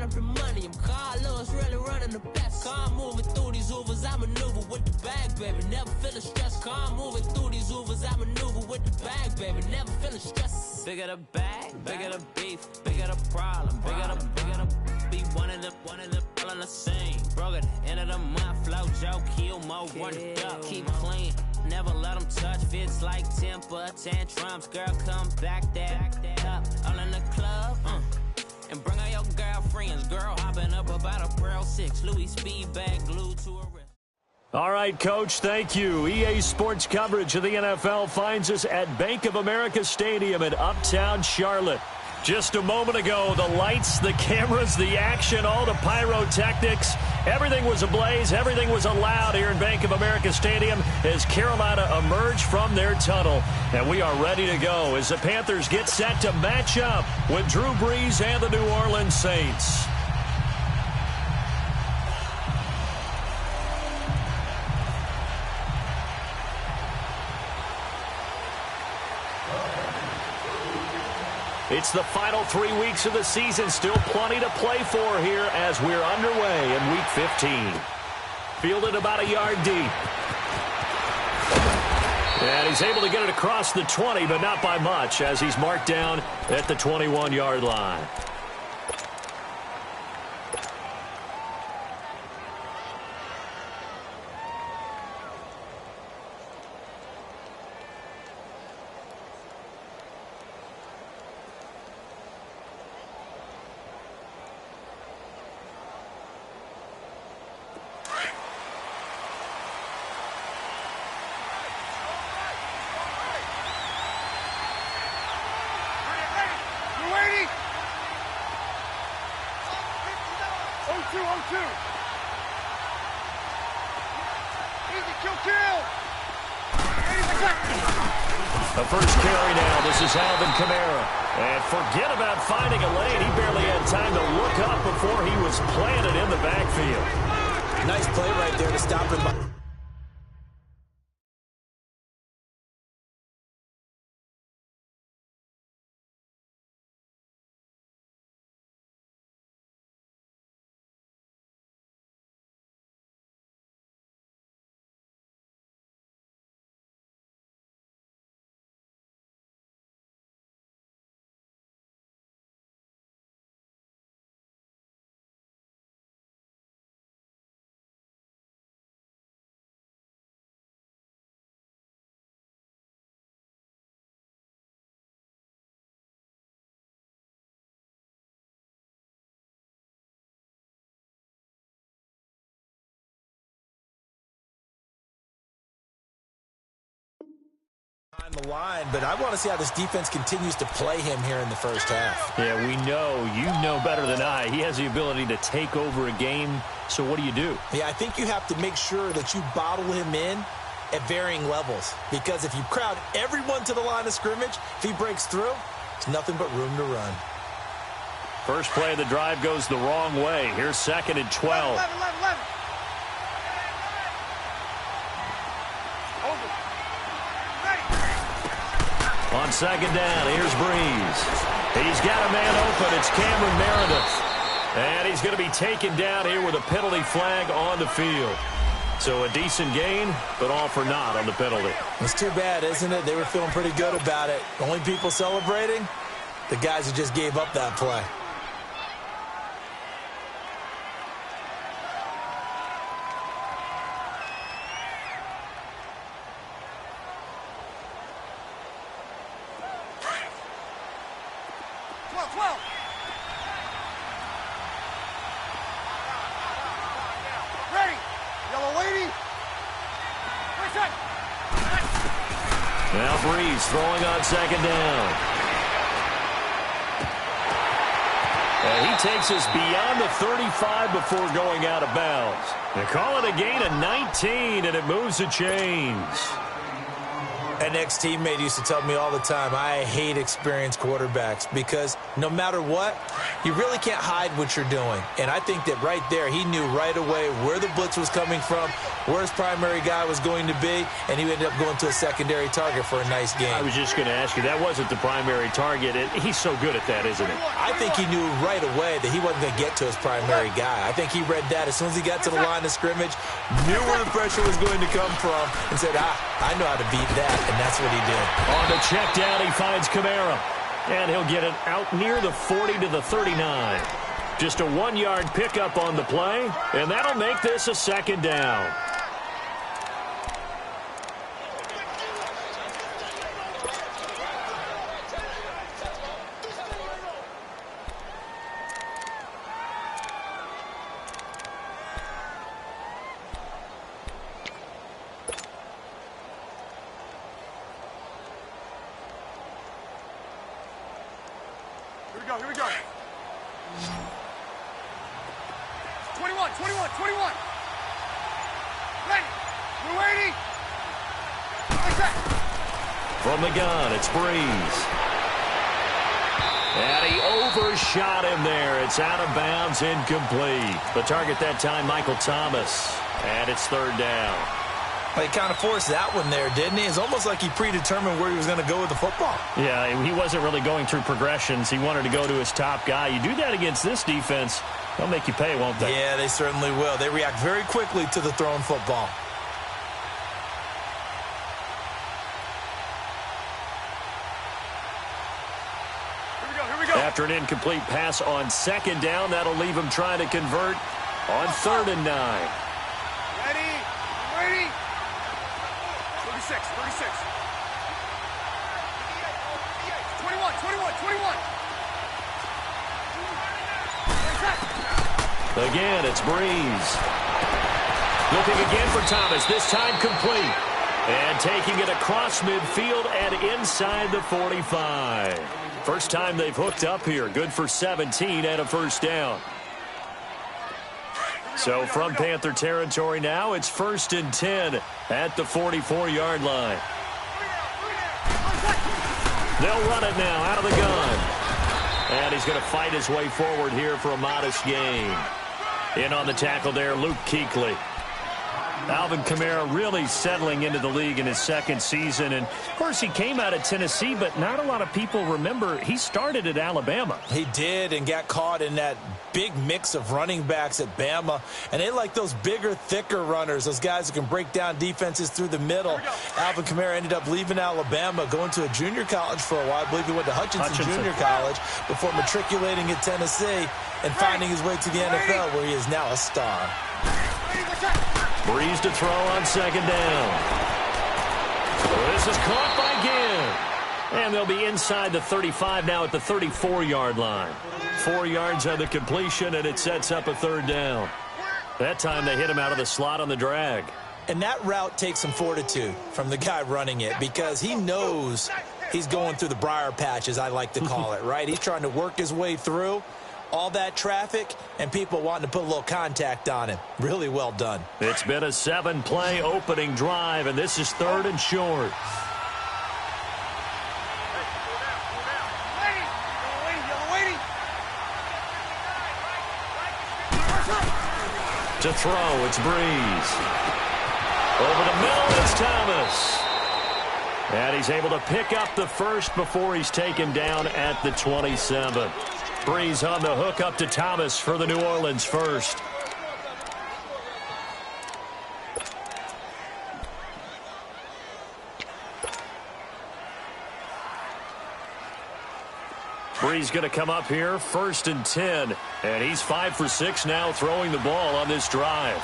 up the money. I'm Carlos, really running the best. Car moving through these Ubers, I maneuver with the bag, baby. Never feeling stressed. Car moving through these Ubers, I maneuver with the bag, baby. Never feeling stressed. Bigger the bag, bigger the beef, bigger the problem, bigger the be one of the all in the same. Broke at the end of the month, flow Joe, kill mo, run it up, keep clean. Never let them touch, fits like temper tantrums. Girl, come back that up, all in the club, and bring all your girlfriends. Girl, hopping up about a Pearl 6, Louis speed bag glued to her wrist. All right, Coach, thank you. EA Sports coverage of the NFL finds us at Bank of America Stadium in Uptown Charlotte. Just a moment ago, the lights, the cameras, the action, all the pyrotechnics, everything was ablaze, everything was allowed here in Bank of America Stadium as Carolina emerged from their tunnel. And we are ready to go as the Panthers get set to match up with Drew Brees and the New Orleans Saints. It's the final 3 weeks of the season. Still plenty to play for here as we're underway in Week 15. Fielded about a yard deep. And he's able to get it across the 20, but not by much as he's marked down at the 21-yard line. The first carry now. This is Alvin Kamara. And forget about finding a lane. He barely had time to look up before he was planted in the backfield. Nice play right there to stop him. On the line, but I want to see how this defense continues to play him here in the first half. Yeah, we know. You know better than I. He has the ability to take over a game. So what do you do? Yeah, I think you have to make sure that you bottle him in at varying levels. Because if you crowd everyone to the line of scrimmage, if he breaks through, it's nothing but room to run. First play of the drive goes the wrong way. Here's 2nd and 12. 11. On 2nd down, here's Brees. He's got a man open. It's Cameron Meredith. And he's going to be taken down here with a penalty flag on the field. So a decent gain, but all for naught on the penalty. It's too bad, isn't it? They were feeling pretty good about it. Only people celebrating, the guys who just gave up that play. Now Brees throwing on 2nd down. And he takes us beyond the 35 before going out of bounds. They call it a gain of 19, and it moves the chains. An ex-teammate used to tell me all the time, I hate experienced quarterbacks because no matter what, you really can't hide what you're doing. And I think that right there, he knew right away where the blitz was coming from, where his primary guy was going to be, and he ended up going to a secondary target for a nice game. I was just going to ask you, that wasn't the primary target. He's so good at that, isn't he? I think he knew right away that he wasn't going to get to his primary guy. I think he read that as soon as he got to the line of scrimmage, knew where the pressure was going to come from, and said, I know how to beat that. And that's what he did. On the check down, he finds Kamara. And he'll get it out near the 40 to the 39. Just a 1-yard pickup on the play, and that'll make this a second down. Here we go. 21. Ready. We're waiting. From the gun, it's Breeze. And he overshot him there. It's out of bounds, incomplete. The target that time, Michael Thomas. And it's third down. He kind of forced that one there, didn't he? It's almost like he predetermined where he was going to go with the football. Yeah, he wasn't really going through progressions. He wanted to go to his top guy. You do that against this defense, they'll make you pay, won't they? Yeah, they certainly will. They react very quickly to the thrown football. Here we go. After an incomplete pass on second down, that'll leave him trying to convert on 3rd and 9. Ready. 36. 21. Again, it's Breeze. Looking again for Thomas, this time complete. And taking it across midfield and inside the 45. First time they've hooked up here. Good for 17 and a first down. So from Panther territory now, it's 1st and 10 at the 44-yard line. They'll run it now out of the gun. And he's going to fight his way forward here for a modest gain. In on the tackle there, Luke Kuechly. Alvin Kamara really settling into the league in his second season. And, of course, he came out of Tennessee, but not a lot of people remember he started at Alabama. He did, and got caught in that big mix of running backs at Bama. And they like those bigger, thicker runners, those guys who can break down defenses through the middle. Alvin Kamara ended up leaving Alabama, going to a junior college for a while. I believe he went to Hutchinson Junior College before matriculating at Tennessee and finding his way to the NFL, where he is now a star. Breeze to throw on second down. This is caught by Ginn. And they'll be inside the 35 now at the 34-yard line. 4 yards on the completion, and it sets up a third down. That time they hit him out of the slot on the drag. And that route takes some fortitude from the guy running it, because he knows he's going through the briar patch, as I like to call it, right? He's trying to work his way through all that traffic and people wanting to put a little contact on him. Really well done. It's been a 7-play opening drive, and this is 3rd and short. To throw, it's Breeze. Over the middle, it's Thomas. And he's able to pick up the first before he's taken down at the 27. Breeze on the hook up to Thomas for the New Orleans first. Breeze going to come up here, 1st and 10. And he's 5 for 6 now throwing the ball on this drive.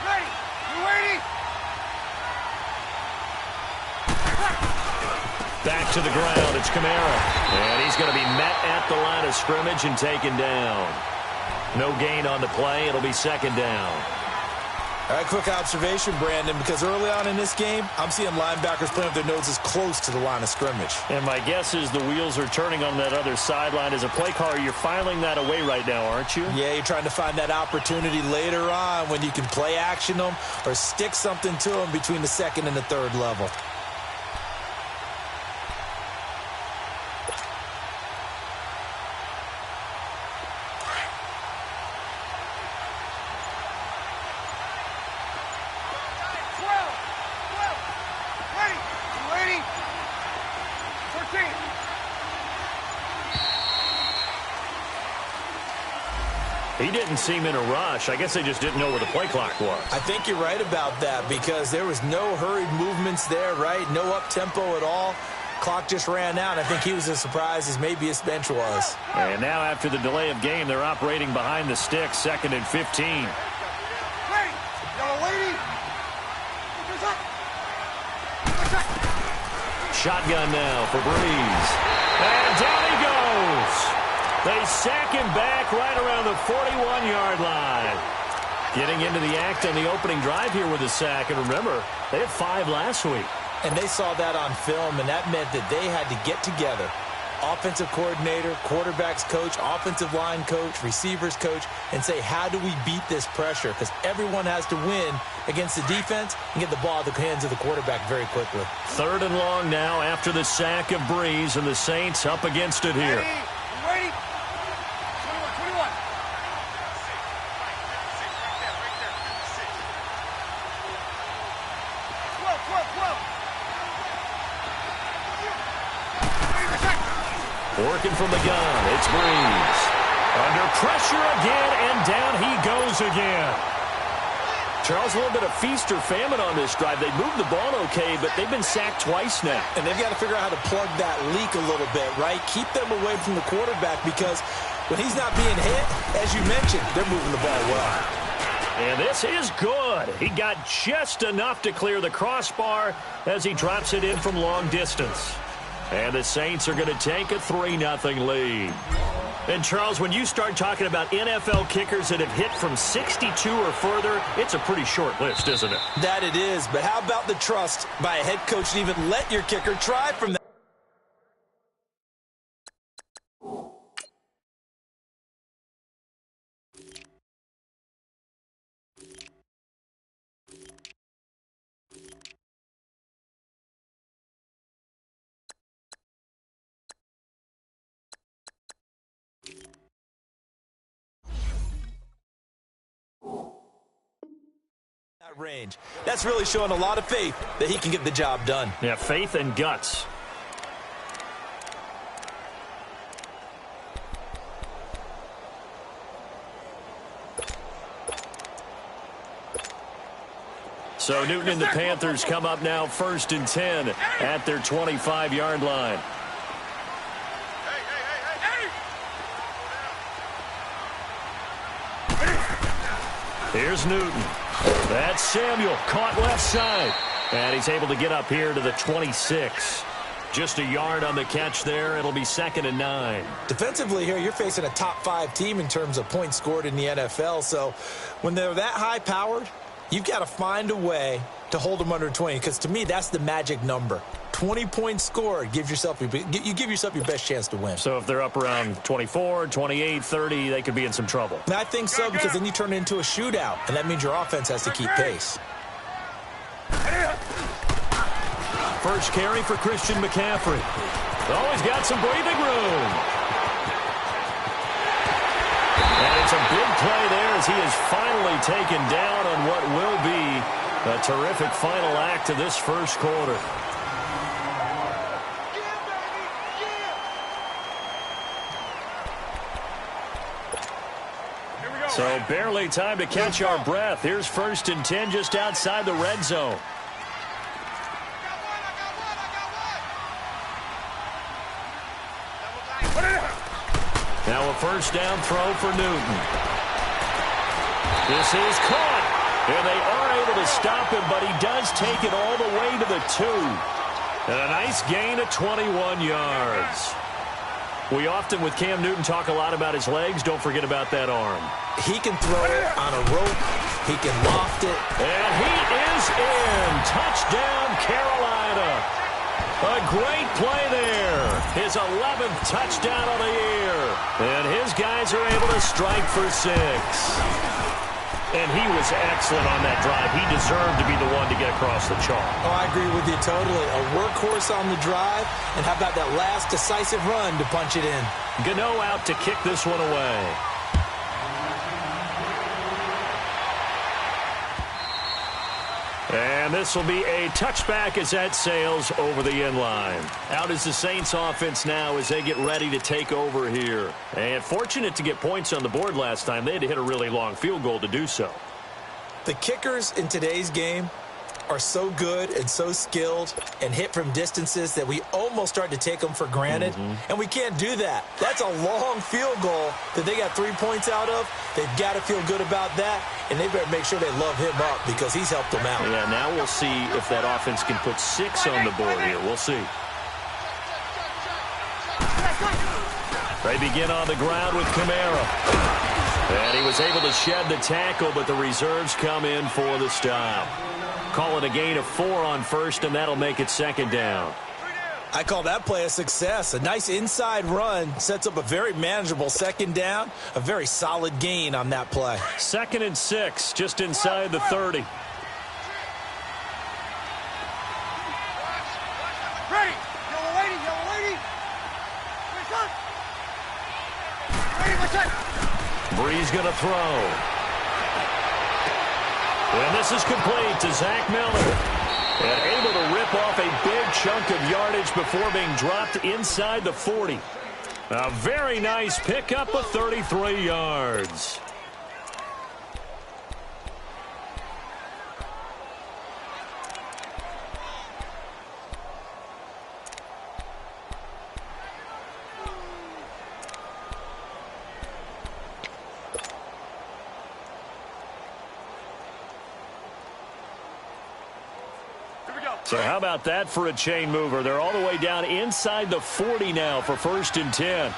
Ready. We're waiting. Back to the ground, it's Kamara. And he's going to be met at the line of scrimmage and taken down. No gain on the play, it'll be second down. All right, quick observation, Brandon, because early on in this game, I'm seeing linebackers playing with their noses close to the line of scrimmage. And my guess is the wheels are turning on that other sideline. As a play caller, you're filing that away right now, aren't you? Yeah, you're trying to find that opportunity later on when you can play action them or stick something to them between the second and the third level. He didn't seem in a rush. I guess they just didn't know where the play clock was. I think you're right about that because there was no hurried movements there, right? No up-tempo at all. Clock just ran out. I think he was as surprised as maybe his bench was. And now after the delay of game, they're operating behind the sticks, 2nd and 15. Wait! Yellow lady! Shotgun now for Breeze. And down he goes. They sack him back right around the 41-yard line. Getting into the act on the opening drive here with a sack. And remember, they had 5 last week. And they saw that on film, and that meant that they had to get together. Offensive coordinator, quarterback's coach, offensive line coach, receivers coach, and say, how do we beat this pressure? Because everyone has to win against the defense and get the ball at the hands of the quarterback very quickly. 3rd and long now after the sack of Breeze, and the Saints up against it here. Ready? 21. Working from the gun, it's Breeze. Under pressure again, and down he goes again. Charles, a little bit of feast or famine on this drive. They moved the ball okay, but they've been sacked twice now. And they've got to figure out how to plug that leak a little bit, right? Keep them away from the quarterback because when he's not being hit, as you mentioned, they're moving the ball well. And this is good. He got just enough to clear the crossbar as he drops it in from long distance. And the Saints are going to take a 3-0 lead. And, Charles, when you start talking about NFL kickers that have hit from 62 or further, it's a pretty short list, isn't it? That it is. But how about the trust by a head coach to even let your kicker try from that? Range. That's really showing a lot of faith that he can get the job done. Yeah, faith and guts. So Newton and the Panthers come up now 1st and 10 at their 25-yard line. Here's Newton. That's Samuel, caught left side. And he's able to get up here to the 26. Just a yard on the catch there. It'll be 2nd and 9. Defensively here, you're facing a top 5 team in terms of points scored in the NFL. So when they're that high-powered, you've got to find a way to hold them under 20. Because to me, that's the magic number. 20 points scored, you give yourself your best chance to win. So if they're up around 24, 28, 30, they could be in some trouble. And I think so, because then you turn it into a shootout, and that means your offense has to keep pace. First carry for Christian McCaffrey. Oh, he's got some breathing room. And it's a big play there as he is finally taken down on what will be a terrific final act of this first quarter. So barely time to catch our breath. Here's 1st and 10 just outside the red zone. Now a first down throw for Newton. This is caught. And they are able to stop him, but he does take it all the way to the 2. And a nice gain of 21 yards. We often, with Cam Newton, talk a lot about his legs. Don't forget about that arm. He can throw it on a rope. He can loft it. And he is in. Touchdown, Carolina. A great play there. His 11th touchdown of the year. And his guys are able to strike for 6. And he was excellent on that drive. He deserved to be the one to get across the chalk. Oh, I agree with you totally. A workhorse on the drive. And how about that last decisive run to punch it in? Gano out to kick this one away. And this will be a touchback as that sails over the end line. Out is the Saints offense now as they get ready to take over here. And fortunate to get points on the board last time. They had to hit a really long field goal to do so. The kickers in today's game are so good and so skilled and hit from distances that we almost start to take them for granted. And we can't do that. That's a long field goal that they got 3 points out of. They've got to feel good about that, and they better make sure they love him up because he's helped them out. Yeah, now we'll see if that offense can put 6 on the board here. We'll see. They begin on the ground with Kamara. And he was able to shed the tackle, but the reserves come in for the stop. Call it a gain of 4 on first, and that'll make it second down. I call that play a success. A nice inside run sets up a very manageable second down. A very solid gain on that play. 2nd and 6, just inside the 30. Ready. Yellow lady. Yellow lady. Ready, my son. Breeze going to throw. And this is complete to Zach Miller. And able to rip off a big chunk of yardage before being dropped inside the 40. A very nice pickup of 33 yards. So how about that for a chain mover? They're all the way down inside the 40 now for 1st and 10.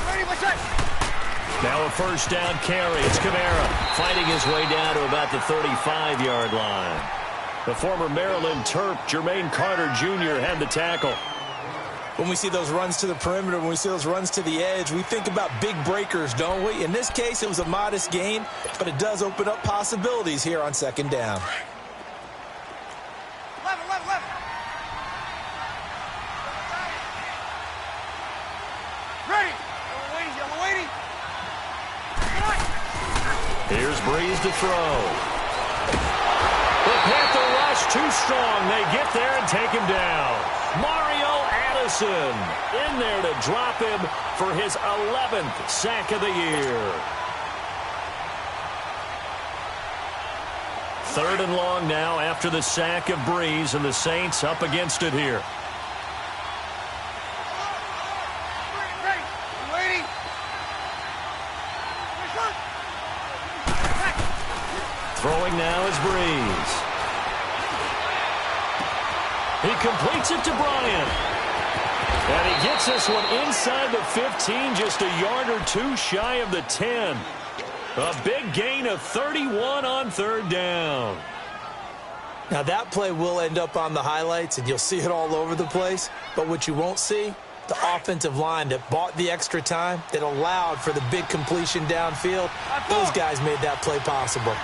Ready, my son. Now a first down carry. It's Kamara fighting his way down to about the 35-yard line. The former Maryland Terp, Jermaine Carter Jr., had the tackle. When we see those runs to the perimeter, when we see those runs to the edge, we think about big breakers, don't we? In this case, it was a modest gain, but it does open up possibilities here on second down. 11. Ready. Yellow lady. Here's Breeze to throw. The Panther rush too strong. They get there and take him down. Mario Addison in there to drop him for his 11th sack of the year. 3rd and long now after the sack of Breeze, and the Saints up against it here. Throwing now is Breeze. He completes it to Bryant. And he gets this one inside the 15, just a yard or 2 shy of the 10. A big gain of 31 on 3rd down. Now that play will end up on the highlights, and you'll see it all over the place. But what you won't see, the offensive line that bought the extra time, that allowed for the big completion downfield. Those guys made that play possible.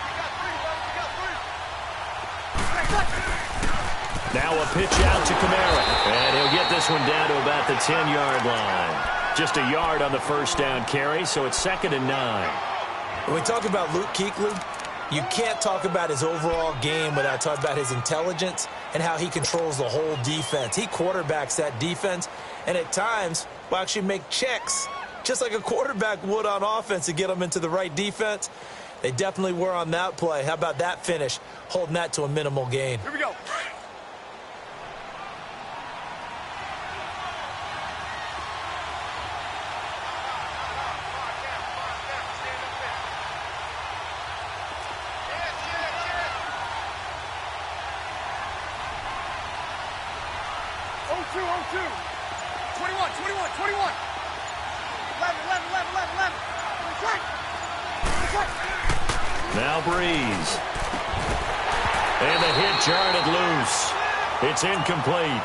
Now a pitch out to Kamara. And he'll get this one down to about the 10-yard line. Just a yard on the first down carry, so it's 2nd and 9. When we talk about Luke Kuechly, you can't talk about his overall game without talking about his intelligence and how he controls the whole defense. He quarterbacks that defense, and at times will actually make checks, just like a quarterback would on offense to get them into the right defense. They definitely were on that play. How about that finish, holding that to a minimal gain? Here we go. 21, 21, 21. 11, 11, 11, 11, 11. Check. Check. Now Breeze. And the hit jarred it loose. It's incomplete.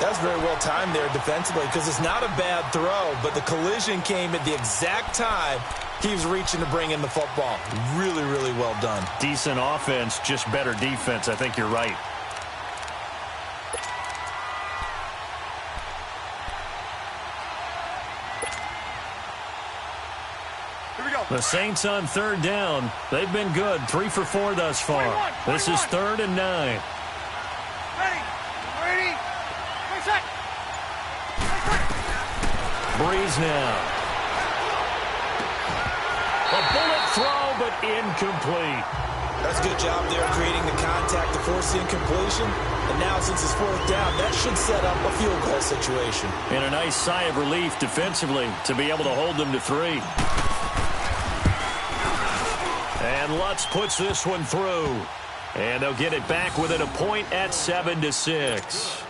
That's very well timed there defensively because it's not a bad throw, but the collision came at the exact time he was reaching to bring in the football. Really, really well done. Decent offense, just better defense. I think you're right. Here we go. The Saints on third down. They've been good. 3 for 4 thus far. 21. This is 3rd and 9. Ready. Ready. Set. Breeze now. A bullet throw, but incomplete. That's a good job there creating the contact to force the incompletion. And now since it's 4th down, that should set up a field goal situation. And a nice sigh of relief defensively to be able to hold them to 3. And Lutz puts this one through. And they'll get it back within a point at 7-6.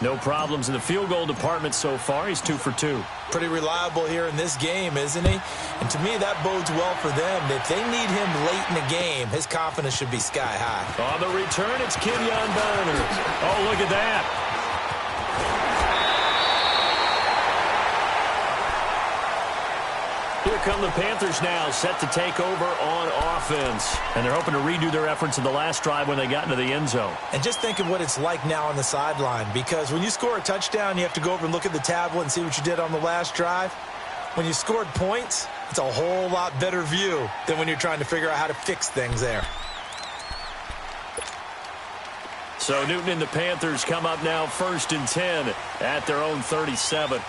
No problems in the field goal department so far. He's 2 for 2. Pretty reliable here in this game, isn't he? And to me, that bodes well for them. If they need him late in the game, his confidence should be sky high. On the return, it's Kenyon Barner. Oh, look at that. Here come the Panthers now, set to take over on offense. And they're hoping to redo their efforts in the last drive when they got into the end zone. And just think of what it's like now on the sideline, because when you score a touchdown, you have to go over and look at the tablet and see what you did on the last drive. When you scored points, it's a whole lot better view than when you're trying to figure out how to fix things there. So Newton and the Panthers come up now 1st and 10 at their own 37.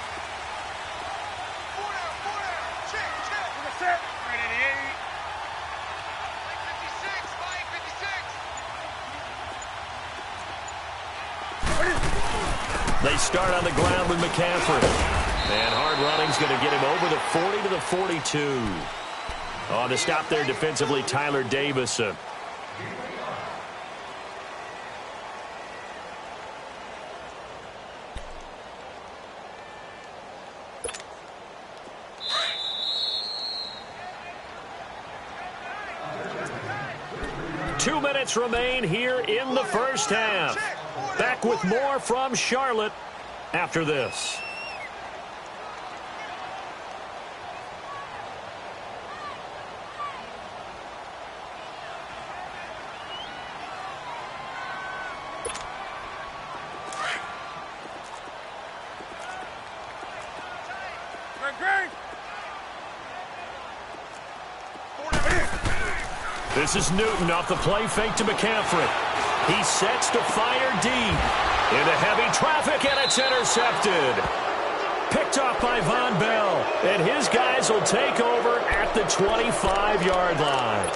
They start on the ground with McCaffrey. And hard running's going to get him over the 40 to the 42. On the stop there defensively, Tyler Davison. Two minutes remain here in the first half. Back with more from Charlotte after this. This is Newton off the play fake to McCaffrey. He sets to fire deep into heavy traffic, and it's intercepted. Picked off by Von Bell, and his guys will take over at the 25-yard line.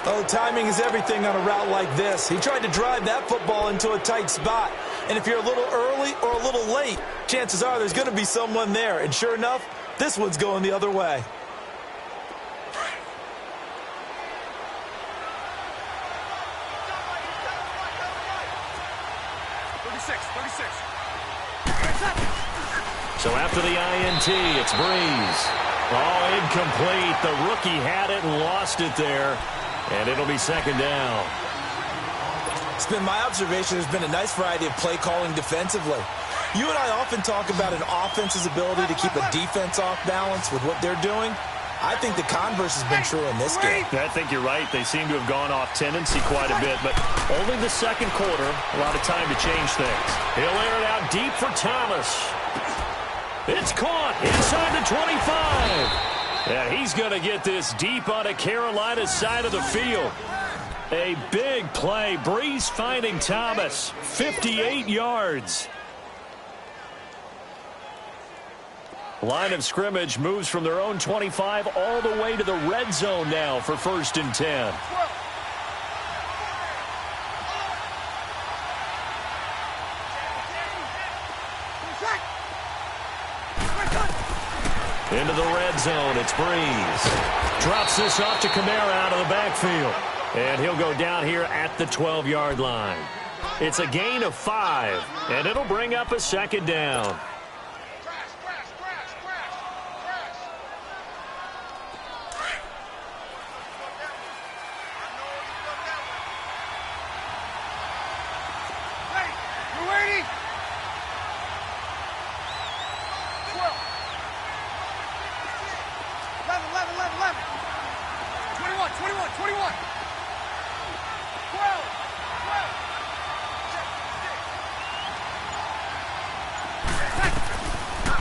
Oh, timing is everything on a route like this. He tried to drive that football into a tight spot. And if you're a little early or a little late, chances are there's going to be someone there. And sure enough, this one's going the other way. So after the INT, it's Breeze. Oh, incomplete. The rookie had it and lost it there. And it'll be 2nd down. It's been my observation there's been a nice variety of play calling defensively. You and I often talk about an offense's ability to keep a defense off balance with what they're doing. I think the converse has been true in this game. I think you're right. They seem to have gone off tendency quite a bit, but only the 2nd quarter. A lot of time to change things. He'll air it out deep for Thomas. It's caught inside the 25. Yeah, he's going to get this deep on a Carolina side of the field. A big play. Breeze finding Thomas. 58 yards. Line of scrimmage moves from their own 25 all the way to the red zone now for 1st and 10. Into the red zone, it's Breeze. Drops this off to Kamara out of the backfield. And he'll go down here at the 12-yard line. It's a gain of 5, and it'll bring up a second down.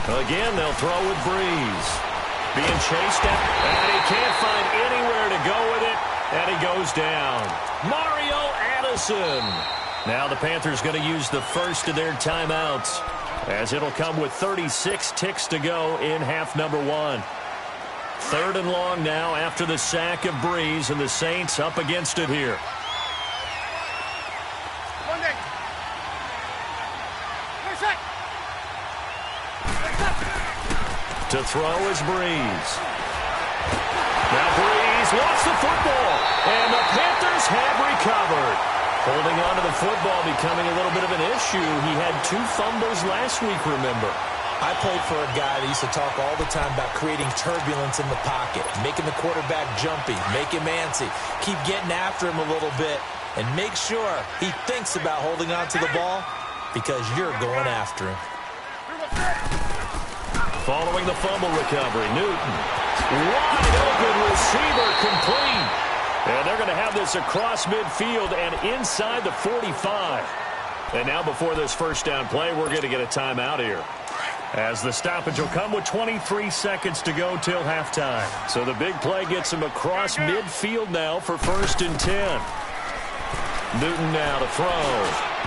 Again, they'll throw with Breeze. Being chased at, and he can't find anywhere to go with it, and he goes down. Mario Addison. Now the Panthers going to use the first of their timeouts, as it'll come with 36 ticks to go in half number 1. 3rd and long now after the sack of Breeze, and the Saints up against it here. To throw is Breeze. Now Breeze lost the football, and the Panthers have recovered. Holding on to the football becoming a little bit of an issue. He had 2 fumbles last week, remember. I played for a guy that used to talk all the time about creating turbulence in the pocket, making the quarterback jumpy, make him antsy, keep getting after him a little bit, and make sure he thinks about holding on to the ball because you're going after him. Following the fumble recovery, Newton. Wide open receiver, complete. And they're going to have this across midfield and inside the 45. And now before this first down play, we're going to get a timeout here, as the stoppage will come with 23 seconds to go till halftime. So the big play gets him across midfield now for 1st and 10. Newton now to throw.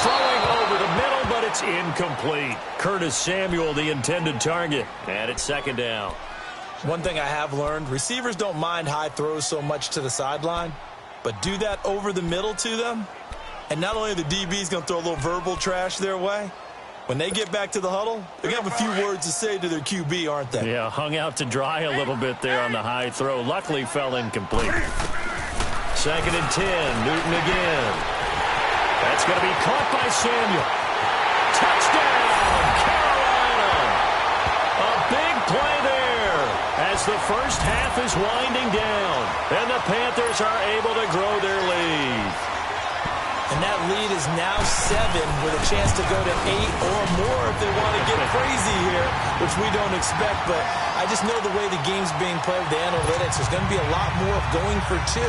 Throwing over the middle, but it's incomplete. Curtis Samuel, the intended target. And it's 2nd down. One thing I have learned, receivers don't mind high throws so much to the sideline, but do that over the middle to them, and not only are the DBs going to throw a little verbal trash their way, when they get back to the huddle, they're going to have a few words to say to their QB, aren't they? Yeah, hung out to dry a little bit there on the high throw. Luckily fell incomplete. 2nd and 10, Newton again. That's going to be caught by Samuel. Touchdown, Carolina. A big play there as the first half is winding down, and the Panthers are able to grow their lead. And that lead is now 7 with a chance to go to 8 or more if they want to get crazy here, which we don't expect. But I just know the way the game's being played with the analytics, there's going to be a lot more of going for 2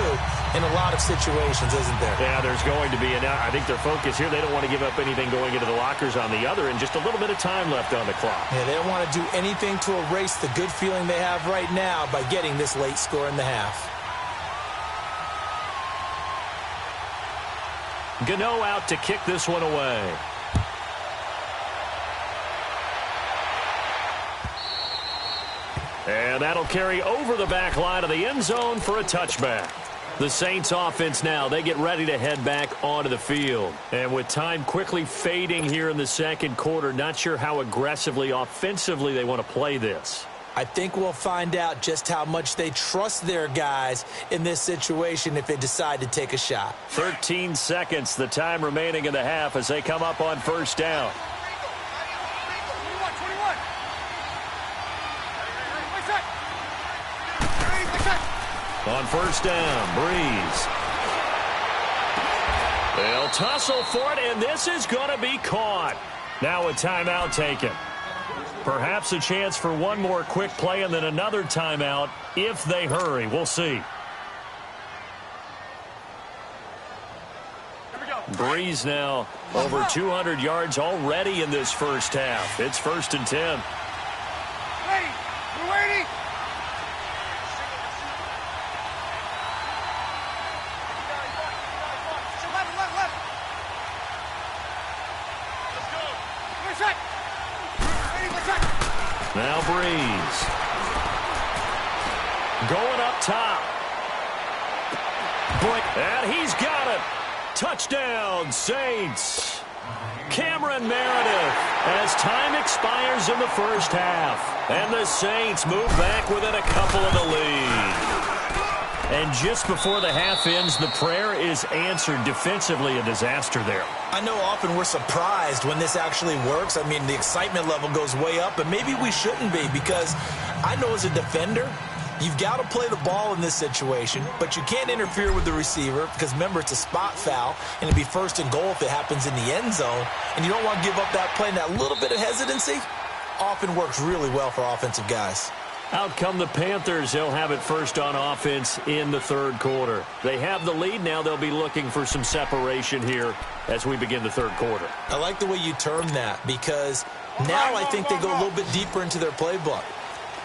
in a lot of situations, isn't there? Yeah, there's going to be. And I think their focus here, they don't want to give up anything going into the lockers on the other, and just a little bit of time left on the clock. Yeah, they don't want to do anything to erase the good feeling they have right now by getting this late score in the half. Gano out to kick this one away. And that'll carry over the back line of the end zone for a touchback. The Saints offense now, they get ready to head back onto the field. And with time quickly fading here in the 2nd quarter, not sure how aggressively, offensively they want to play this. I think we'll find out just how much they trust their guys in this situation if they decide to take a shot. 13 seconds, the time remaining in the half as they come up on 1st down. On 1st down, Breeze. They'll tussle for it, and this is going to be caught. Now a timeout taken. Perhaps a chance for one more quick play and then another timeout if they hurry. We'll see. Breeze now over 200 yards already in this first half. It's 1st and 10. Ready. We're waiting. Now Breeze. Going up top. And he's got it. Touchdown, Saints. Cameron Meredith as time expires in the first half. And the Saints move back within a couple of the lead. And just before the half ends, the prayer is answered. Defensively, a disaster there. I know often we're surprised when this actually works. I mean, the excitement level goes way up, but maybe we shouldn't be, because I know as a defender, you've got to play the ball in this situation, but you can't interfere with the receiver because, remember, it's a spot foul, and it'd be first and goal if it happens in the end zone, and you don't want to give up that play. And that little bit of hesitancy often works really well for offensive guys. Out come the Panthers. They'll have it first on offense in the third quarter. They have the lead now. They'll be looking for some separation here as we begin the third quarter. I like the way you term that, because now I think they go a little bit deeper into their playbook.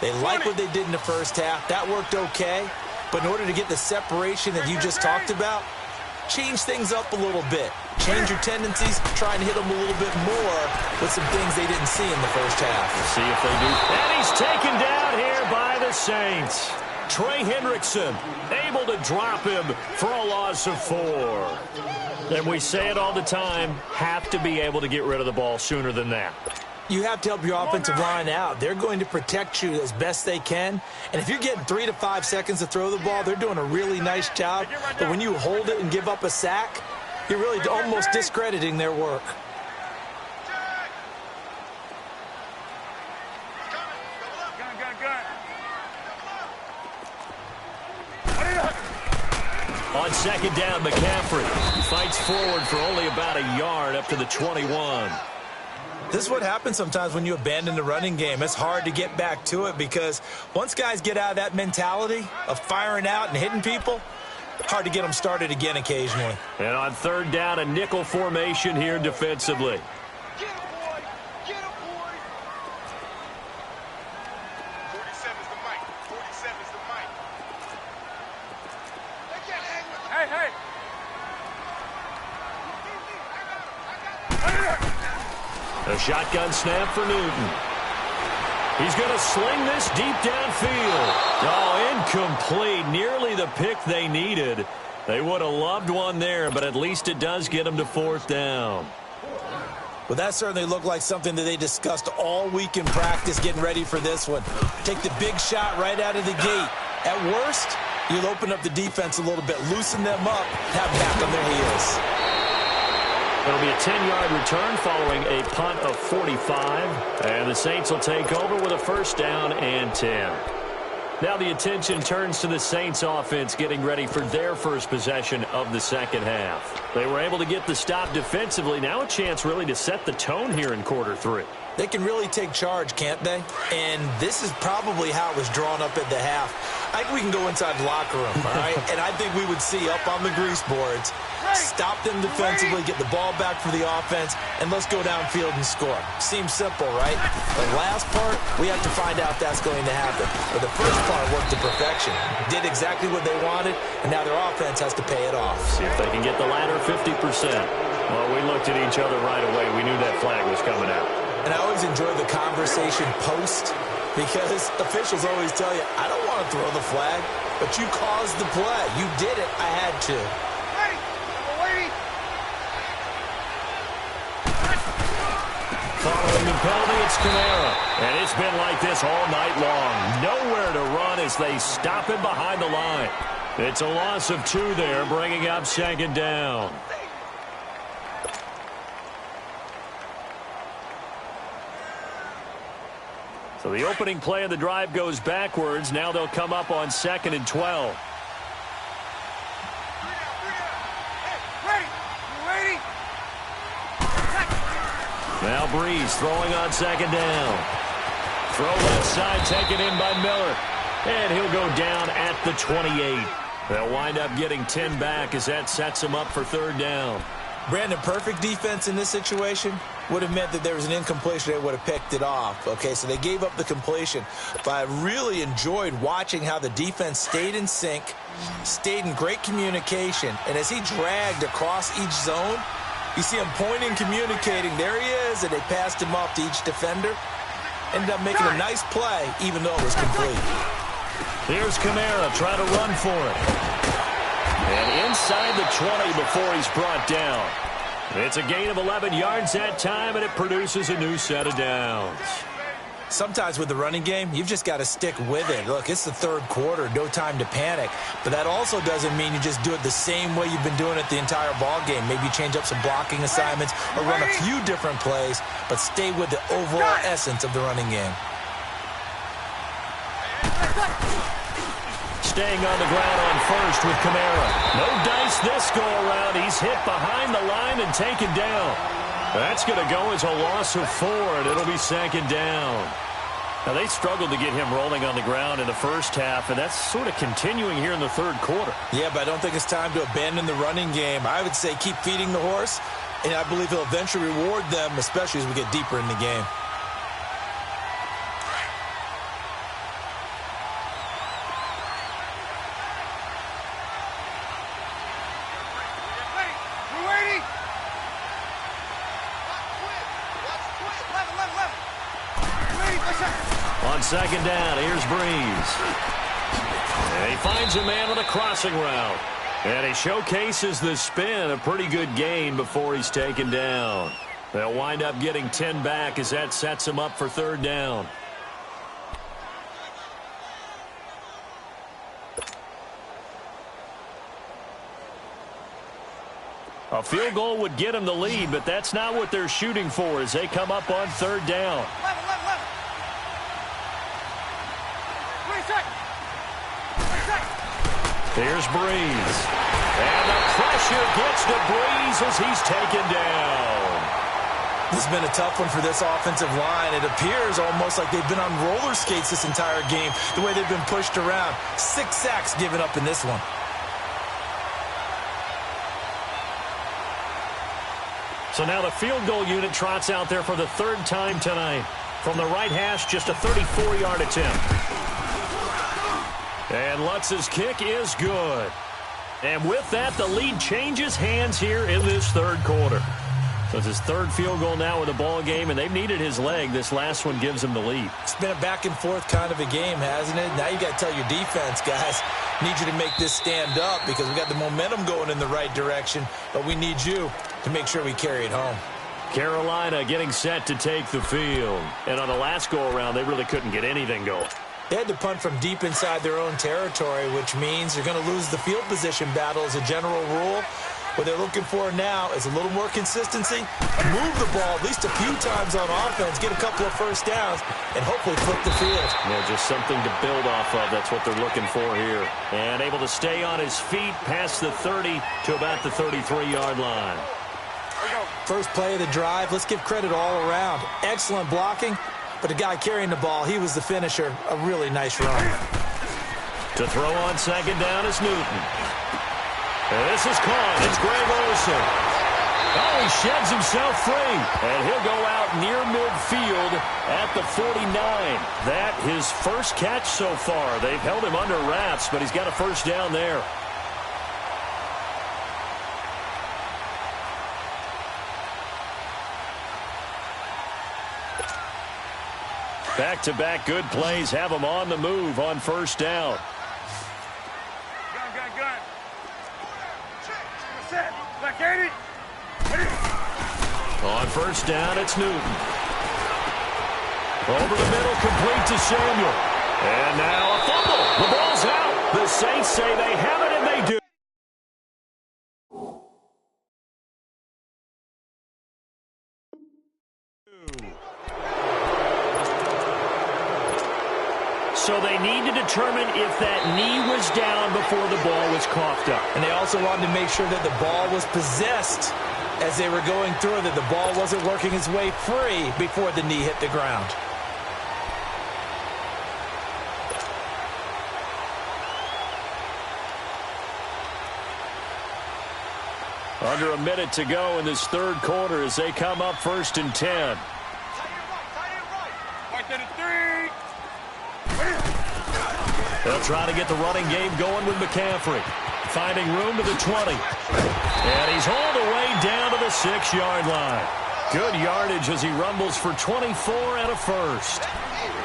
They like what they did in the first half. That worked okay. But in order to get the separation that you just talked about, change things up a little bit. Change your tendencies, try and hit them a little bit more with some things they didn't see in the first half. Let's see if they do. And he's taken down here by the Saints. Trey Hendrickson able to drop him for a loss of 4. And we say it all the time, have to be able to get rid of the ball sooner than that. You have to help your offensive line out. They're going to protect you as best they can. And if you're getting 3 to 5 seconds to throw the ball, they're doing a really nice job. But when you hold it and give up a sack, you're really almost discrediting their work. On second down, McCaffrey fights forward for only about a yard up to the 21. This is what happens sometimes when you abandon the running game. It's hard to get back to it, because once guys get out of that mentality of firing out and hitting people, hard to get them started again occasionally. And on third down, a nickel formation here defensively. Get him, boy! Get him, boy! 47's the mic. 47's the mic. They can't hang with him. Hey, hey! A shotgun snap for Newton. He's going to sling this deep downfield. Oh, incomplete. Nearly the pick they needed. They would have loved one there, but at least it does get them to fourth down. Well, that certainly looked like something that they discussed all week in practice getting ready for this one. Take the big shot right out of the gate. At worst, you'll open up the defense a little bit, loosen them up, have them back on their heels. It'll be a 10-yard return following a punt of 45. And the Saints will take over with a first down and 10. Now the attention turns to the Saints offense getting ready for their first possession of the second half. They were able to get the stop defensively. Now a chance really to set the tone here in quarter 3. They can really take charge, can't they? And this is probably how it was drawn up at the half. I think we can go inside the locker room, all right? And I think we would see up on the grease boards, stop them defensively, get the ball back for the offense, and let's go downfield and score. Seems simple, right? The last part, we have to find out if that's going to happen. But the first part worked to perfection. Did exactly what they wanted, and now their offense has to pay it off. See if they can get the latter 50%. Well, we looked at each other right away. We knew that flag was coming out. And I always enjoy the conversation post, because officials always tell you, I don't want to throw the flag, but you caused the play. You did it. I had to. Following the penalty, it's Kamara. And it's been like this all night long. Nowhere to run as they stop him behind the line. It's a loss of 2 there, bringing up second down. So the opening play of the drive goes backwards. Now they'll come up on 2nd and 12. Now Breeze throwing on second down. Throw left side, taken in by Miller. And he'll go down at the 28. They'll wind up getting 10 back as that sets them up for third down. Brandon, perfect defense in this situation would have meant that there was an incompletion. They would have picked it off. Okay, so they gave up the completion. But I really enjoyed watching how the defense stayed in sync, stayed in great communication. And as he dragged across each zone, you see him pointing, communicating. There he is, and they passed him off to each defender. Ended up making a nice play, even though it was complete. Here's Kamara trying to run for it. And inside the 20 before he's brought down. It's a gain of 11 yards that time, and it produces a new set of downs. Sometimes with the running game, you've just got to stick with it. Look, it's the third quarter, no time to panic. But that also doesn't mean you just do it the same way you've been doing it the entire ball game. Maybe change up some blocking assignments or run a few different plays, but stay with the overall essence of the running game. Staying on the ground on first with Kamara. No dice this go-around. He's hit behind the line and taken down. That's going to go as a loss of 4, and it'll be second down. Now, they struggled to get him rolling on the ground in the first half, and that's sort of continuing here in the third quarter. Yeah, but I don't think it's time to abandon the running game. I would say keep feeding the horse, and I believe he'll eventually reward them, especially as we get deeper in the game. On second down, here's Breeze. And he finds a man on a crossing route. And he showcases the spin, a pretty good gain before he's taken down. They'll wind up getting 10 back as that sets him up for third down. A field goal would get him the lead, but that's not what they're shooting for as they come up on third down. Here's Breeze. And the pressure gets to Breeze as he's taken down. This has been a tough one for this offensive line. It appears almost like they've been on roller skates this entire game, the way they've been pushed around. 6 sacks given up in this one. So now the field goal unit trots out there for the third time tonight. From the right hash, just a 34-yard attempt. And Lutz's kick is good. And with that, the lead changes hands here in this third quarter. So it's his third field goal now in the ball game, and they've needed his leg. This last one gives him the lead. It's been a back-and-forth kind of a game, hasn't it? Now you got to tell your defense, guys, need you to make this stand up because we got the momentum going in the right direction, but we need you to make sure we carry it home. Carolina getting set to take the field. And on the last go-around, they really couldn't get anything going. They had to punt from deep inside their own territory, which means they're going to lose the field position battle as a general rule. What they're looking for now is a little more consistency, move the ball at least a few times on offense, get a couple of first downs, and hopefully flip the field. Yeah, just something to build off of. That's what they're looking for here. And able to stay on his feet past the 30 to about the 33-yard line. First play of the drive, let's give credit all around. Excellent blocking. But the guy carrying the ball, he was the finisher. A really nice run. To throw on second down is Newton. And this is caught. It's Greg Olsen. Oh, he sheds himself free. And he'll go out near midfield at the 49. That his first catch so far. They've held him under wraps, but he's got a first down there. Back-to-back good plays have them on the move on first down. On first down, it's Newton. Over the middle, complete to Samuel. And now a fumble. The ball's out. The Saints say they have it, and they do. So they need to determine if that knee was down before the ball was coughed up. And they also wanted to make sure that the ball was possessed as they were going through it, that the ball wasn't working its way free before the knee hit the ground. Under a minute to go in this third quarter as they come up first and 10. They'll try to get the running game going with McCaffrey. Finding room to the 20. And he's hauled away down to the 6-yard line. Good yardage as he rumbles for 24 and a first.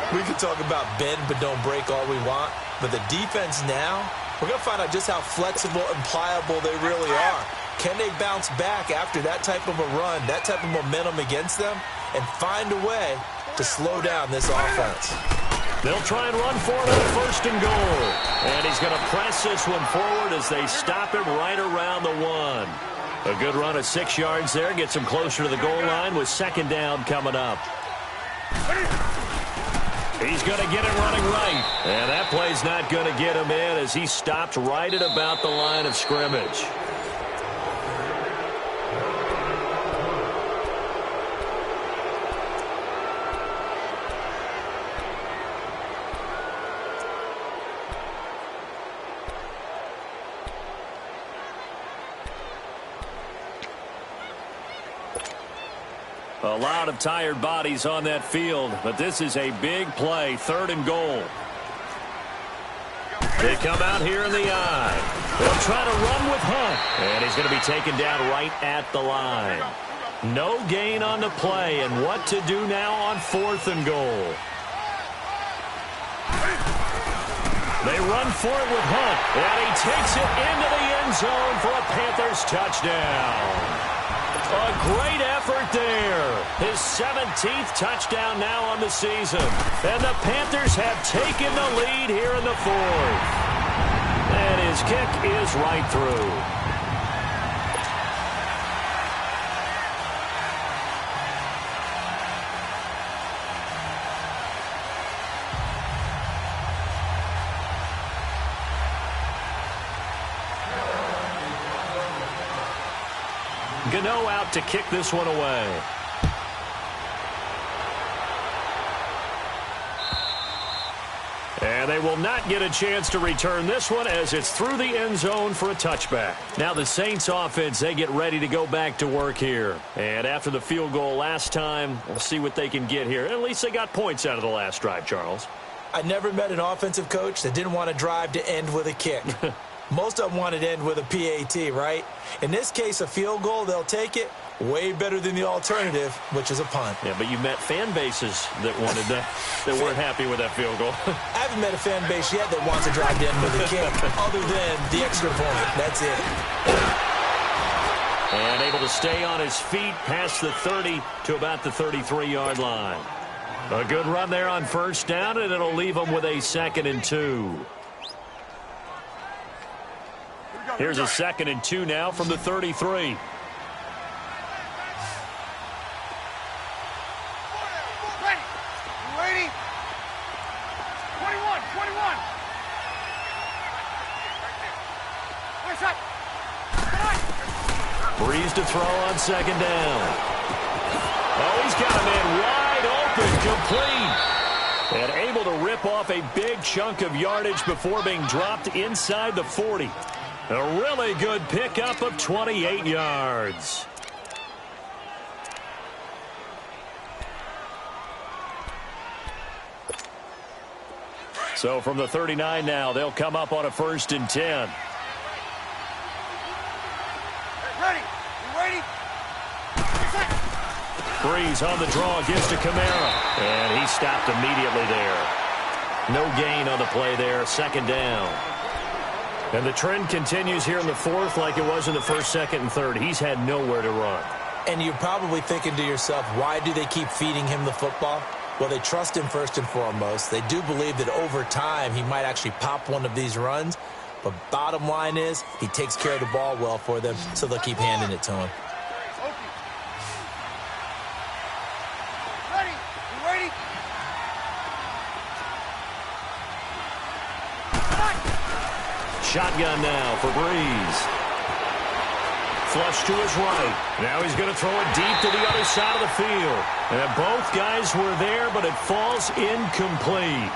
We can talk about bend but don't break all we want, but the defense now, we're going to find out just how flexible and pliable they really are. Can they bounce back after that type of a run, that type of momentum against them? and find a way to slow down this offense. They'll try and run for it on first and goal. And he's going to press this one forward as they stop him right around the 1. A good run of 6 yards there. Gets him closer to the goal line with second down coming up. He's going to get it running right. And that play's not going to get him in as he stopped right at about the line of scrimmage. A lot of tired bodies on that field, but this is a big play, 3rd and goal. They come out here in the eye. They'll try to run with Hunt, and he's going to be taken down right at the line. No gain on the play, and what to do now on 4th and goal. They run for it with Hunt, and he takes it into the end zone for a Panthers touchdown. A great effort there. His 17th touchdown now on the season. And the Panthers have taken the lead here in the 4th. And his kick is right through. Gano out to kick this one away. And they will not get a chance to return this one as it's through the end zone for a touchback. Now the Saints offense, they get ready to go back to work here. And after the field goal last time, we'll see what they can get here. At least they got points out of the last drive, Charles. I never met an offensive coach that didn't want to drive to end with a kick. Most of them wanted to end with a PAT, right? In this case, a field goal, they'll take it. Way better than the alternative, which is a punt. Yeah, but you met fan bases that wanted that weren't happy with that field goal. I haven't met a fan base yet that wants to drive to end with a kick, other than the extra point. That's it. And able to stay on his feet past the 30 to about the 33-yard line. A good run there on first down, and it'll leave him with a 2nd and 2. Here's a 2nd and 2 now from the 33. Ready? 21. Where's that? Breeze to throw on 2nd down. Oh, he's got a man wide open, complete. And able to rip off a big chunk of yardage before being dropped inside the 40. A really good pickup of 28 yards. So from the 39 now, they'll come up on a 1st and 10. Ready? You ready? Breeze on the draw, gives to Kamara. And he stopped immediately there. No gain on the play there, 2nd down. And the trend continues here in the 4th like it was in the 1st, 2nd, and 3rd. He's had nowhere to run. And you're probably thinking to yourself, why do they keep feeding him the football? Well, they trust him first and foremost. They do believe that over time he might actually pop one of these runs. But bottom line is he takes care of the ball well for them, so they'll keep handing it to him. Ready? You ready? Shotgun now for Breeze. Flush to his right. Now he's going to throw it deep to the other side of the field. And both guys were there, but it falls incomplete.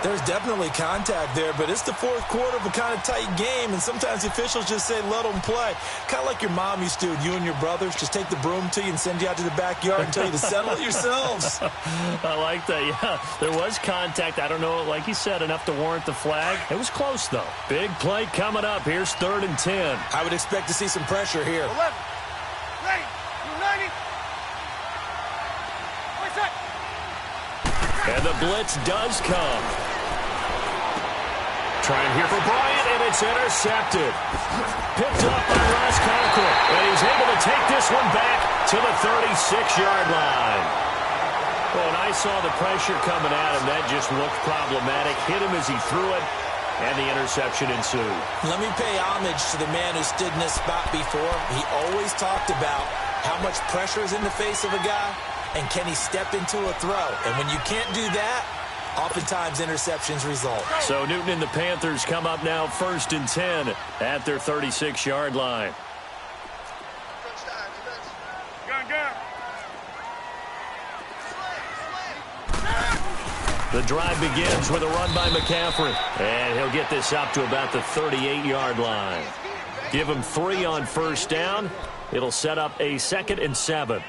There's definitely contact there, but it's the 4th quarter of a kind of tight game, and sometimes the officials just say, let them play. Kind of like your mom used to do with you and your brothers. Just take the broom to you and send you out to the backyard and tell you to settle it yourselves. I like that, yeah. There was contact. I don't know, like you said, enough to warrant the flag. It was close, though. Big play coming up. Here's 3rd and 10. I would expect to see some pressure here. 11. Ready? You 90? Where's that? And the blitz does come. Trying here for Bryant, and it's intercepted. Picked up by Ross Conklin, and he's able to take this one back to the 36-yard line. Well, when I saw the pressure coming at him, that just looked problematic. Hit him as he threw it, and the interception ensued. Let me pay homage to the man who stood in this spot before. He always talked about how much pressure is in the face of a guy, and can he step into a throw. And when you can't do that, oftentimes interceptions result. So Newton and the Panthers come up now 1st and 10 at their 36-yard line. The drive begins with a run by McCaffrey. And he'll get this up to about the 38-yard line. Give him 3 on 1st down. It'll set up a 2nd and 7.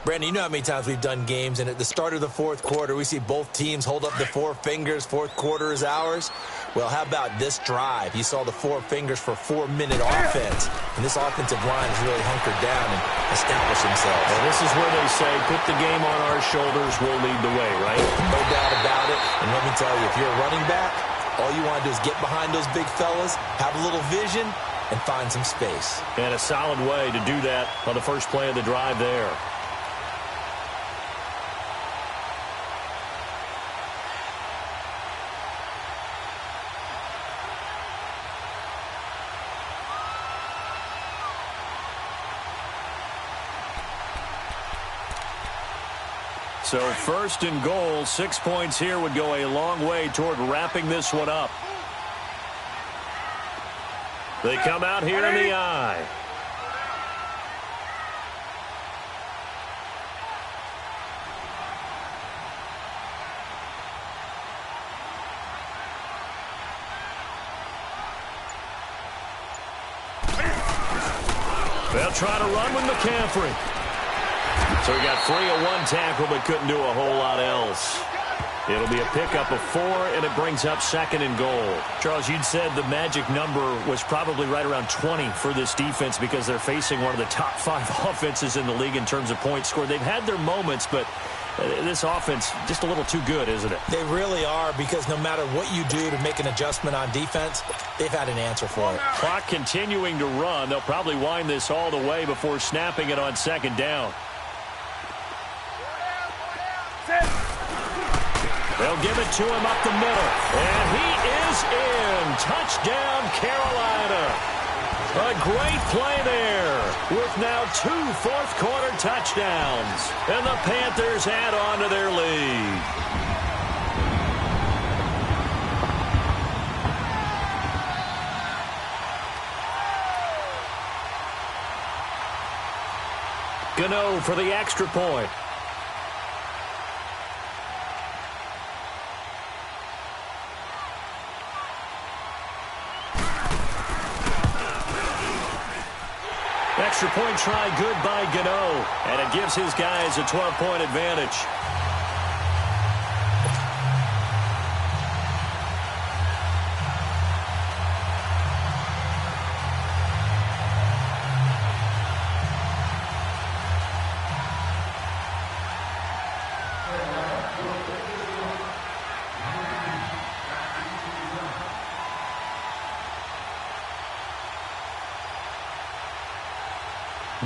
Brandon, you know how many times we've done games, and at the start of the 4th quarter, we see both teams hold up the 4 fingers, 4th quarter is ours. Well, how about this drive? You saw the 4 fingers for 4-minute offense, and this offensive line has really hunkered down and established themselves. Well, this is where they say, put the game on our shoulders, we'll lead the way, right? No doubt about it, and let me tell you, if you're a running back, all you want to do is get behind those big fellas, have a little vision, and find some space. And a solid way to do that on the first play of the drive there. So 1st and goal, 6 points here would go a long way toward wrapping this one up. They come out here in the eye. They'll try to run with McCaffrey. So he got free of 1 tackle, but couldn't do a whole lot else. It'll be a pickup of 4, and it brings up 2nd and goal. Charles, you'd said the magic number was probably right around 20 for this defense because they're facing one of the top 5 offenses in the league in terms of points scored. They've had their moments, but this offense just a little too good, isn't it? They really are, because no matter what you do to make an adjustment on defense, they've had an answer for it. Clock continuing to run. They'll probably wind this all the way before snapping it on 2nd down. They'll give it to him up the middle. And he is in. Touchdown, Carolina. A great play there with now 2 fourth-quarter touchdowns. And the Panthers add on to their lead. Gano for the extra point. Extra point try good by Gano, and it gives his guys a 12-point advantage.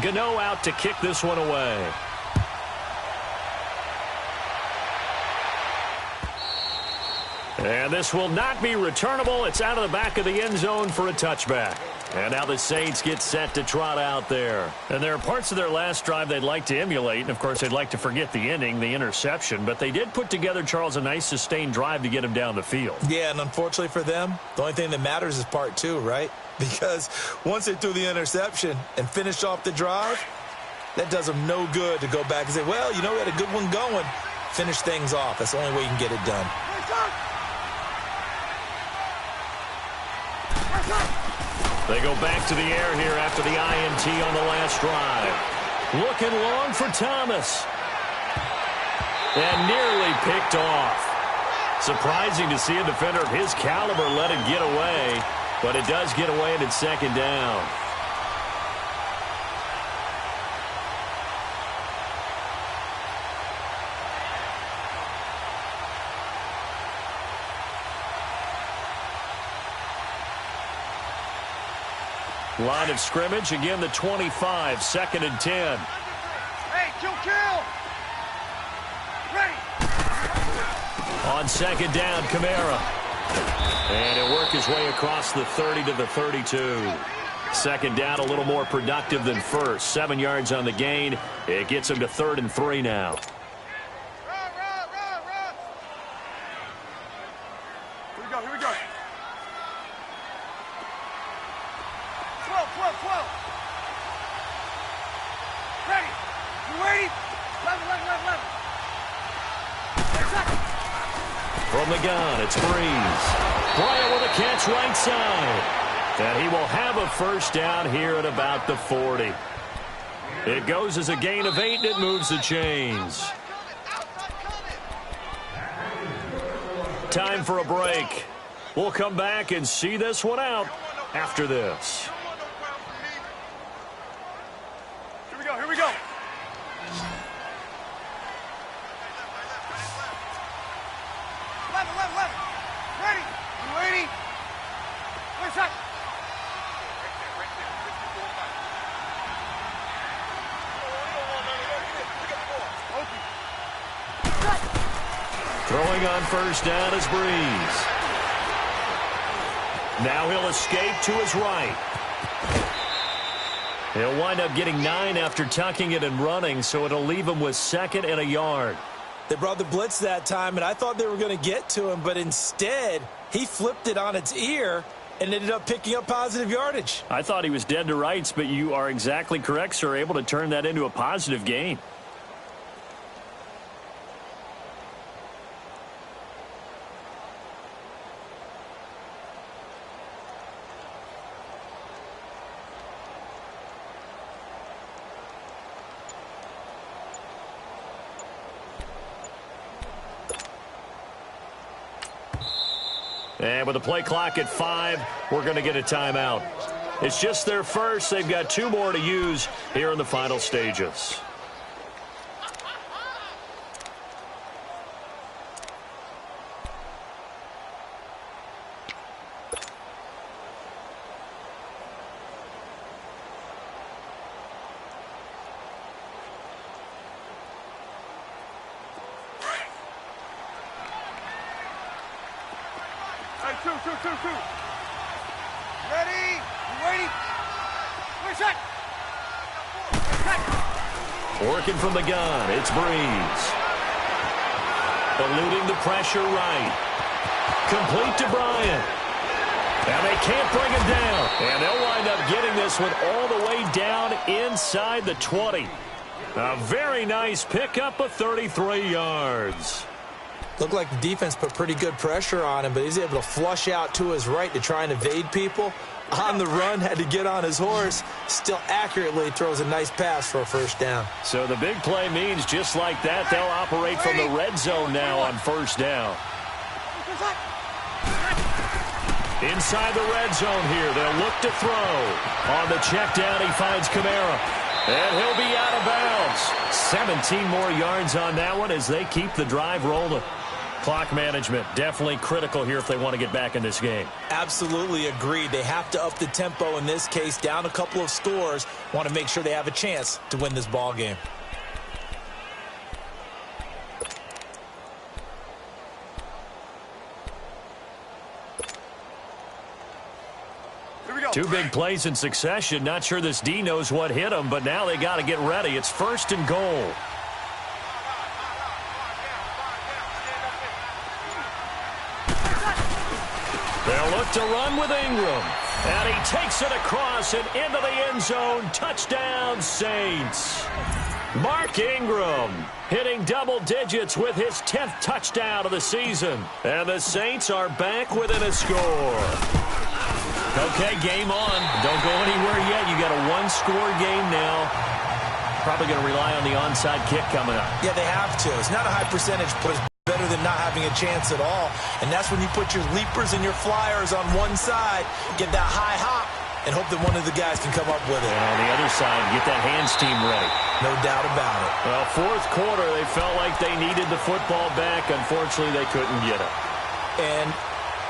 Gano out to kick this one away. And this will not be returnable. It's out of the back of the end zone for a touchback. And now the Saints get set to trot out there. And there are parts of their last drive they'd like to emulate. And, of course, they'd like to forget the ending, the interception. But they did put together, Charles, a nice sustained drive to get him down the field. Yeah, and unfortunately for them, the only thing that matters is part 2, right? Because once they threw the interception and finished off the drive, that does them no good to go back and say, well, you know, we had a good one going. Finish things off. That's the only way you can get it done. They go back to the air here after the INT on the last drive. Looking long for Thomas. And nearly picked off. Surprising to see a defender of his caliber let it get away. But it does get away and it's 2nd down. Line of scrimmage, again the 25, 2nd and 10. Kill, kill. Ready. On second down, Kamara. And he'll work his way across the 30 to the 32. Second down, a little more productive than first. 7 yards on the gain. It gets him to 3rd and 3 now. Run. Here we go. 12. Ready. You ready? 11. From the gun, it's Breeze. Bryant with a catch right side. And he will have a first down here at about the 40. It goes as a gain of 8, and it moves the chains. Time for a break. We'll come back and see this one out after this. Here we go. Ready? You ready? Where's that? Throwing on first down is Breeze. Now he'll escape to his right. He'll wind up getting 9 after tucking it and running, so it'll leave him with 2nd and a yard. They brought the blitz that time, and I thought they were going to get to him, but instead he flipped it on its ear and ended up picking up positive yardage. I thought he was dead to rights, but you are exactly correct, sir. Able to turn that into a positive gain. And with the play clock at 5, we're going to get a timeout. It's just their first. They've got 2 more to use here in the final stages. Two. Ready? You ready? Where's that? Working from the gun, it's Breeze. Eluding the pressure right. Complete to Bryant. And they can't bring him down. And they'll wind up getting this one all the way down inside the 20. A very nice pickup of 33 yards. Looked like the defense put pretty good pressure on him, but he's able to flush out to his right to try and evade people. On the run, had to get on his horse. Still accurately throws a nice pass for a first down. So the big play means just like that, they'll operate from the red zone now on first down. Inside the red zone here, they'll look to throw. On the check down, he finds Kamara. And he'll be out of bounds. 17 more yards on that one as they keep the drive rolling. Clock management definitely critical here if they want to get back in this game. Absolutely agreed. They have to up the tempo in this case, down a couple of scores. Want to make sure they have a chance to win this ball game. Here we go. 2 big plays in succession. Not sure this D knows what hit him, but now they got to get ready. It's 1st and goal. They'll look to run with Ingram. And he takes it across and into the end zone. Touchdown, Saints. Mark Ingram hitting double digits with his 10th touchdown of the season. And the Saints are back within a score. Okay, game on. Don't go anywhere yet. You got a 1-score game now. Probably going to rely on the onside kick coming up. Yeah, they have to. It's not a high percentage, but it's better than not having a chance at all. And that's when you put your leapers and your flyers on one side, get that high hop, and hope that one of the guys can come up with it. And on the other side, get that hands team ready. No doubt about it. Well, 4th quarter, they felt like they needed the football back. Unfortunately, they couldn't get it. And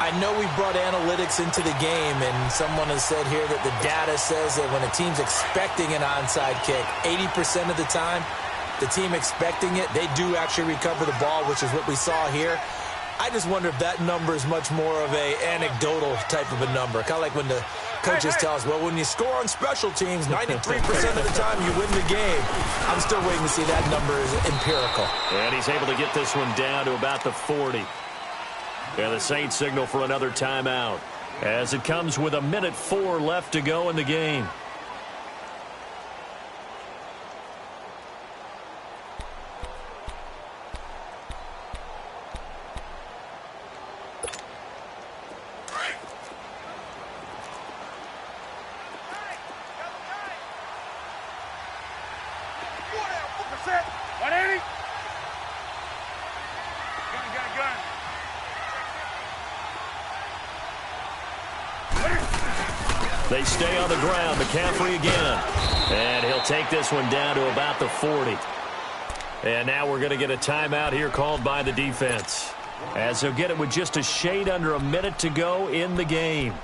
I know we brought analytics into the game, and someone has said here that the data says that when a team's expecting an onside kick, 80% of the time, the team expecting it, they do actually recover the ball, which is what we saw here. I just wonder if that number is much more of a anecdotal type of a number. Kind of like when the coaches tell us, well, when you score on special teams, 93% of the time you win the game. I'm still waiting to see that number is empirical. And he's able to get this one down to about the 40. And the Saints signal for another timeout as it comes with 1:04 left to go in the game. They stay on the ground. McCaffrey again. And he'll take this one down to about the 40. And now we're going to get a timeout here called by the defense, as they'll get it with just a shade under a minute to go in the game.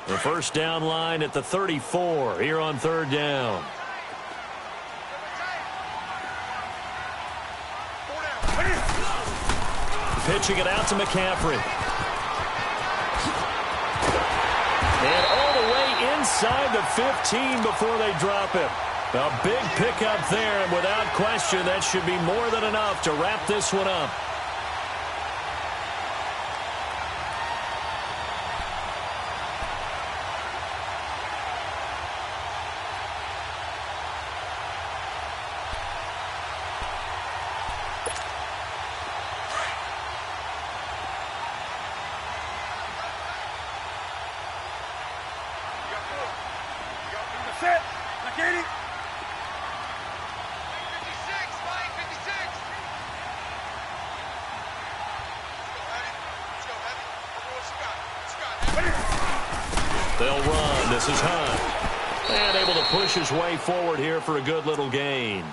The first down line at the 34 here on third down. Pitching it out to McCaffrey. And all the way inside the 15 before they drop him. A big pickup there, and without question, that should be more than enough to wrap this one up. They'll run. This is Hunt. And able to push his way forward here for a good little gain.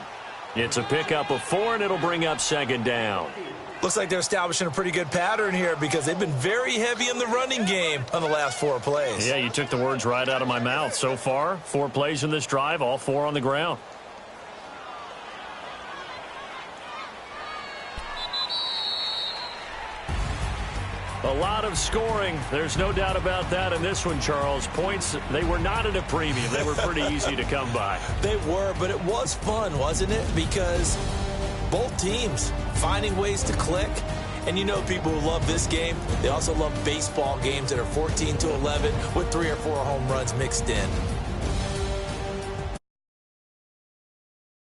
It's a pickup of 4, and it'll bring up second down. Looks like they're establishing a pretty good pattern here because they've been very heavy in the running game on the last 4 plays. Yeah, you took the words right out of my mouth. So far, 4 plays in this drive, all 4 on the ground. A lot of scoring. There's no doubt about that in this one, Charles. Points, they were not at a premium. They were pretty easy to come by. They were, but it was fun, wasn't it? Because both teams finding ways to click. And you know people who love this game, they also love baseball games that are 14-11 with 3 or 4 home runs mixed in.